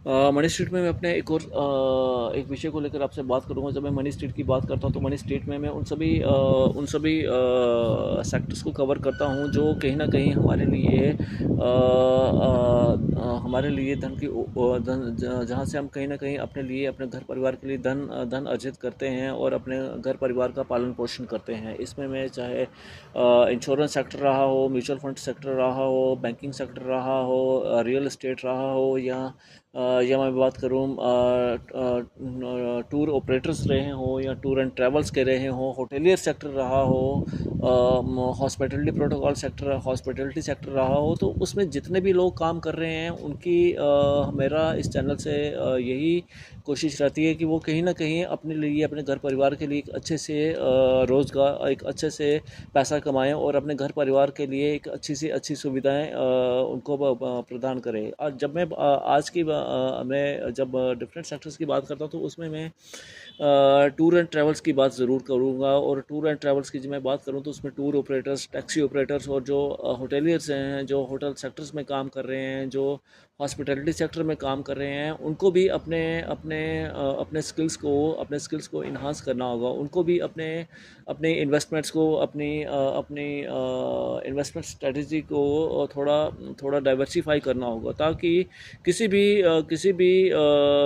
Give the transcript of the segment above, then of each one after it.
Money street में मैं अपने एक और एक विषय को लेकर आपसे बात करूंगा। जब मैं मनी स्ट्रीट की बात करता हूं तो मनी स्ट्रीट में मैं उन सभी सेक्टर्स को कवर करता हूं जो कहीं ना कहीं हमारे लिए धन की जहां से हम कहीं ना कहीं अपने लिए, अपने घर परिवार के लिए धन अर्जित करते हैं और अपने घर परिवार का पालन पोषण करते हैं। इसमें मैं चाहे इंश्योरेंस सेक्टर रहा हो, म्यूचुअल फंड सेक्टर रहा हो, बैंकिंग सेक्टर रहा हो, रियल एस्टेट रहा हो, या मैं बात करूँ टूर ऑपरेटर्स रहे हों या टूर एंड ट्रैवल्स के रहे हों, होटेलियर सेक्टर रहा हो, hospitality protocol sector, hospitality sector रहा हो, तो उसमें जितने भी लोग काम कर रहे हैं उनकी मेरा इस चैनल से यही कोशिश रहती है कि वो कहीं ना कहीं अपने लिए, अपने घर परिवार के लिए एक अच्छे से रोज़गार, एक अच्छे से पैसा कमाएं और अपने घर परिवार के लिए एक अच्छी से अच्छी सुविधाएं उनको प्रदान करें। जब मैं आज की मैं जब डिफरेंट सेक्टर्स की बात करता हूँ तो उसमें मैं टूर एंड ट्रैवल्स की बात ज़रूर करूँगा। और टूर एंड ट्रैवल्स की जब मैं बात करूँ तो उसमें टूर ऑपरेटर्स, टैक्सी ऑपरेटर्स और जो होटेलियर्स हैं, जो होटल सेक्टर्स में काम कर रहे हैं, जो हॉस्पिटैलिटी सेक्टर में काम कर रहे हैं, उनको भी अपने अपने अपने स्किल्स को इन्हांस करना होगा। उनको भी अपने अपने इन्वेस्टमेंट्स को, अपनी इन्वेस्टमेंट स्ट्रेटजी को थोड़ा थोड़ा डाइवर्सिफाई करना होगा, ताकि किसी भी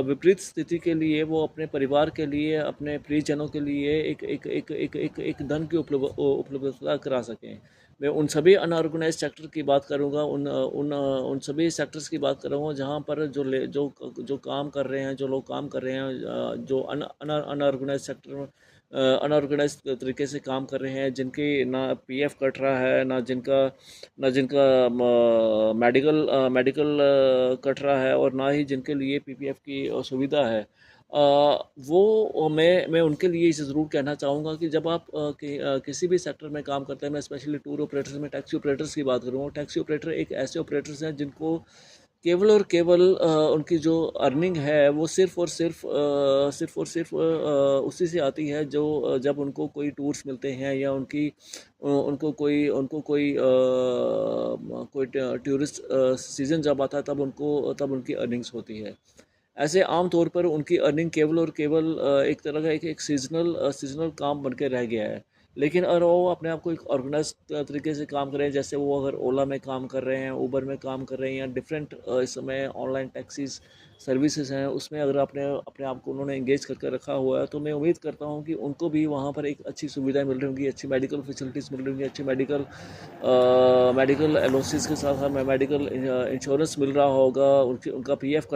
विपरीत स्थिति के लिए वो अपने परिवार के लिए, अपने प्रियजनों के लिए एक धन की उपलब्धता करा सकें। मैं उन सभी अनऑर्गेनाइज सेक्टर की बात करूंगा, उन सभी सेक्टर्स की बात करूंगा जहां पर जो काम कर रहे हैं, जो लोग काम कर रहे हैं, जो अनऑर्गेनाइज सेक्टर में अनऑर्गेनाइज तरीके से काम कर रहे हैं, जिनकी ना पीएफ कट रहा है, ना जिनका मेडिकल कट रहा है, और ना ही जिनके लिए पीपीएफ की सुविधा है। वो मैं उनके लिए इसे ज़रूर कहना चाहूँगा कि जब आप किसी भी सेक्टर में काम करते हैं, मैं स्पेशली टूर ऑपरेटर्स में टैक्सी ऑपरेटर्स की बात करूँगा। टैक्सी ऑपरेटर एक ऐसे ऑपरेटर्स हैं जिनको केवल और केवल उनकी जो अर्निंग है वो सिर्फ उसी से आती है जो जब उनको कोई टूर्स मिलते हैं, या कोई टूरिस्ट सीज़न जब आता है, तब उनकी अर्निंग्स होती है। ऐसे आम तौर पर उनकी अर्निंग केवल और केवल एक तरह का एक सीजनल काम बन के रह गया है। लेकिन अगर वो अपने आप को एक ऑर्गेनाइज तरीके से काम कर रहे हैं, जैसे वो अगर ओला में काम कर रहे हैं, उबर में काम कर रहे हैं, या डिफरेंट इस समय ऑनलाइन टैक्सीज सर्विसेज हैं, उसमें अगर अपने अपने आप को उन्होंने इंगेज करके रखा हुआ है, तो मैं उम्मीद करता हूँ कि उनको भी वहाँ पर एक अच्छी सुविधाएं मिल रही होंगी, अच्छी मेडिकल फैसिलिटीज़ मिल रही होंगी, अच्छी मेडिकल एलोसिस के साथ साथ मेडिकल इंश्योरेंस मिल रहा होगा, उनकी उनका पीएफ